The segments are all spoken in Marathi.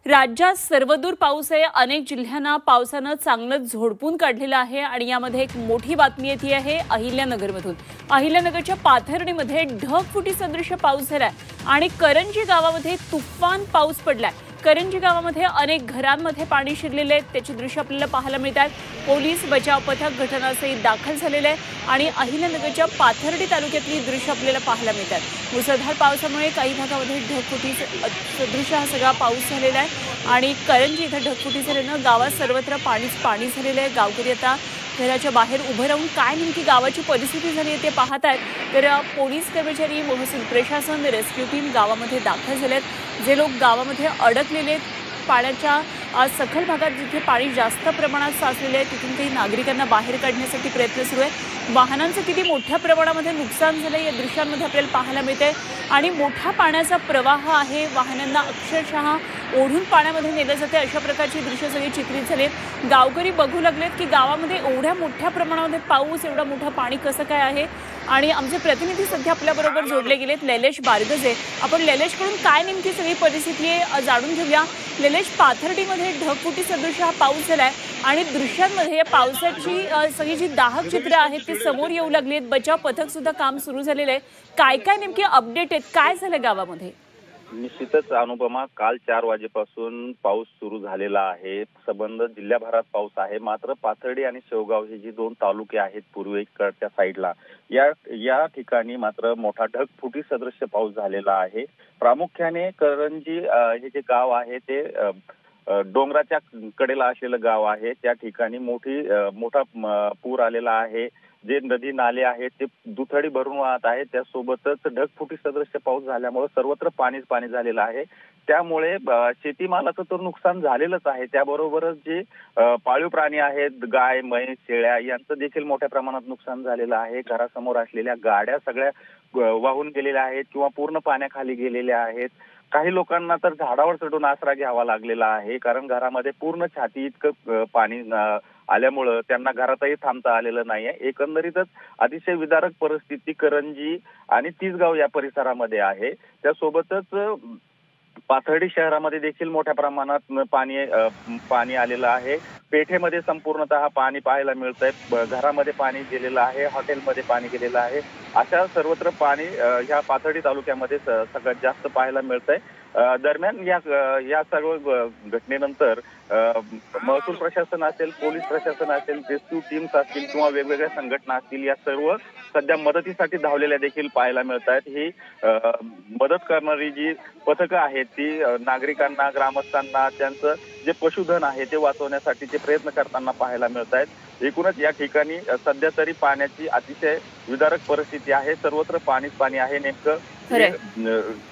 राज्यात सर्वदूर पाऊस आहे। अनेक जिल्ह्यांना पावसानं चांगलंच झोडपून काढलेलं आहे आणि यामध्ये एक मोठी बातमी येते आहे अहिल्यानगरमधून। अहिल्यानगरच्या पाथर्डीमध्ये ढगफुटी सदृश पाऊस झालाय आणि करंजी गावामध्ये तुफान पाऊस पडलाय। करंजी गावामध्ये अनेक घरांमध्ये पाणी शिरलेले आहे, त्याची दृश्य आपल्याला पाहायला मिळतात। पोलीस बचाव पथक घटनास्थळी दाखल झालेले आहे आणि अहिल्यानगरच्या पाथर्डी तालुक्यातली दृश्य आपल्याला पाहायला मिळतात। मुसळधार पावसामुळे काही भागामध्ये ढगफुटी सदृश हा सगळा पाऊस झालेला आहे आणि करंजी इथं ढगफुटी झाल्यानं गावात सर्वत्र पाणी झालेलं आहे। गावकरी आता घराच्या बाहेर उभे राहून काय नेमकी गावाची परिस्थिती झाली आहे ते पाहत आहेत। तर पोलीस कर्मचारी, महसूल प्रशासन, रेस्क्यू टीम गावामध्ये दाखल झालेत। जे लोक गावामध्ये अडकलेले आहेत पाण्याच्या सखल भागात, जिथे पाणी जास्त प्रमाणात साचलेले आहे, तिथून काही नागरिकांना बाहेर काढण्यासाठी प्रयत्न सुरू आहे। वाहनांचं किती मोठ्या प्रमाणामध्ये नुकसान झालं या दृश्यांमध्ये आपल्याला पाहायला मिळते आणि मोठा पाण्याचा प्रवाह आहे। वाहनांना अक्षरशः ओढून पाण्यामध्ये नेलं जाते, अशा प्रकारची दृश्य सगळी चित्रित झाली। गावकरी बघू लागलेत की गावामध्ये एवढ्या मोठ्या प्रमाणामध्ये पाऊस, एवढा मोठा पाणी कसं काय आहे। आणि आमचे प्रतिनिधी सध्या आपल्याबरोबर जोडले गेलेत, लैलेश बारगजे। आपण लैलेशकडून काय नेमकी सगळी परिस्थिती आहे जाणून घेऊया। लैलेश, पाथर्डीमध्ये ढगफुटी सदृश हा पाऊस झालाय आणि दृश्यांमध्ये पावसाची सगळी जी दाहक चित्र आहेत ती समोर येऊ लागली आहेत। बचाव पथक सुद्धा काम सुरू झालेलं आहे। काय काय नेमके अपडेट आहेत, काय झालं गावामध्ये? निश्चितच अनुपमा, काल 4 वाजेपासून पाऊस सुरू झालेला आहे। संबंध जिल्ह्याभरात पाऊस आहे, मात्र पाथर्डी आणि शेवगाव हे जी 2 तालुके आहेत पूर्वेकडच्या साईडला, या ठिकाणी मात्र मोठा ढगफुटी सदृश पाऊस झालेला आहे। प्रामुख्याने करंजी हे जे गाव आहे ते डोंगराच्या कडेला असलेलं गाव आहे। त्या ठिकाणी मोठा पूर आलेला आहे। जे नदी नाले आहेत ते दुथडी भरून वाहत आहेत, त्यासोबतच ढगफुटी सदृश पाऊस झाल्यामुळे सर्वत्र पाणी झालेलं आहे। त्यामुळे शेतीमालाचं तर नुकसान झालेलंच आहे, त्याबरोबरच जे पाळीव प्राणी आहेत, गाय, म्हैस, शेळ्या यांचं देखील मोठ्या प्रमाणात नुकसान झालेलं आहे। घरासमोर असलेल्या गाड्या सगळ्या वाहून गेलेल्या आहेत किंवा पूर्ण पाण्याखाली गेलेल्या आहेत। काही लोकांना तर झाडावर चढून आसरा घ्यावा लागलेला आहे, कारण घरामध्ये पूर्ण छाती इतकं पाणी आल्यामुळं त्यांना घरातही थांबता आलेलं नाहीये। एकंदरीतच अतिशय विदारक परिस्थिती करंजी आणि तिसगाव या परिसरामध्ये आहे। त्यासोबतच पाथर्डी शहरामध्ये देखील मोठ्या प्रमाणात पाणी आलेलं आहे। पेठेमध्ये संपूर्णतः पाणी पाहायला मिळतंय, घरामध्ये पाणी गेलेलं आहे, हॉटेलमध्ये पाणी गेलेलं आहे। अशा सर्वत्र पाणी ह्या पाथर्डी तालुक्यामध्ये सगळ्यात जास्त पाहायला मिळतंय। दरम्यान या सर्व घटनेनंतर महसूल प्रशासन असेल, पोलीस प्रशासन असेल, रेस्क्यू टीम्स असतील किंवा वेगवेगळ्या संघटना असतील, या सर्व सध्या मदतीसाठी धावलेल्या देखील पाहायला मिळत आहेत। ही मदत करणारी जी पथकं आहेत ती नागरिकांना, ग्रामस्थांना त्यांचं जे पशुधन आहे ते वाचवण्यासाठीचे प्रयत्न करताना पाहायला मिळत आहेत। एकूणच या ठिकाणी सध्या तरी पाण्याची अतिशय विदारक परिस्थिती आहे, सर्वत्र पाणी आहे। नेमकं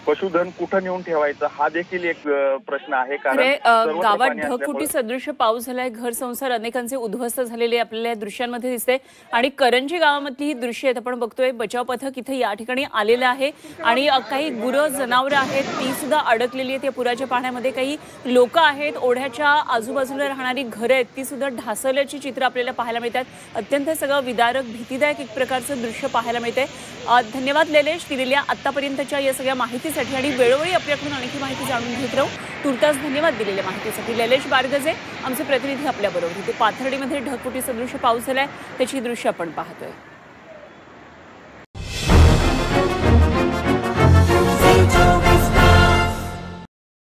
पशुधन कुठं नेऊन ठेवायचं हा देखील एक प्रश्न आहे, कारण गावात ढगफुटी सदृश पाऊस झालाय, घर संसार अनेकांचे उद्ध्वस्त झालेले आपल्याला या दृश्यांमध्ये दिसते आणि करंजी गावामधली ही दृश्य आहेत आपण बघतोय। बचाव पथक इथे या ठिकाणी आलेलं आहे आणि काही गुरं, जनावरं आहेत ती सुद्धा अडकलेली आहेत या पुराच्या पाण्यामध्ये। काही लोक आहेत, ओढ्याच्या आजूबाजूला राहणारी घरं आहेत ती सुद्धा ढासळल्याची चित्र आपल्याला पाहायला मिळतात। अत्यंत सगळं विदारक, भीतीदायक एक प्रकारचं दृश्य पाहायला मिळते। धन्यवाद लैलेश, दिलेल्या आतापर्यंतच्या या सगळ्या माहितीसाठी आणि वेळोवेळी आपल्याकडून आणखी माहिती जाणून घेत राहू। तुर्तास धन्यवाद दिलेल्या माहितीसाठी। लैलेश बारगजे आमचे प्रतिनिधी आपल्याबरोबर होते। पाथर्डीमध्ये ढगफुटी सदृश पाऊस झालाय, त्याची दृश्य आपण पाहतोय।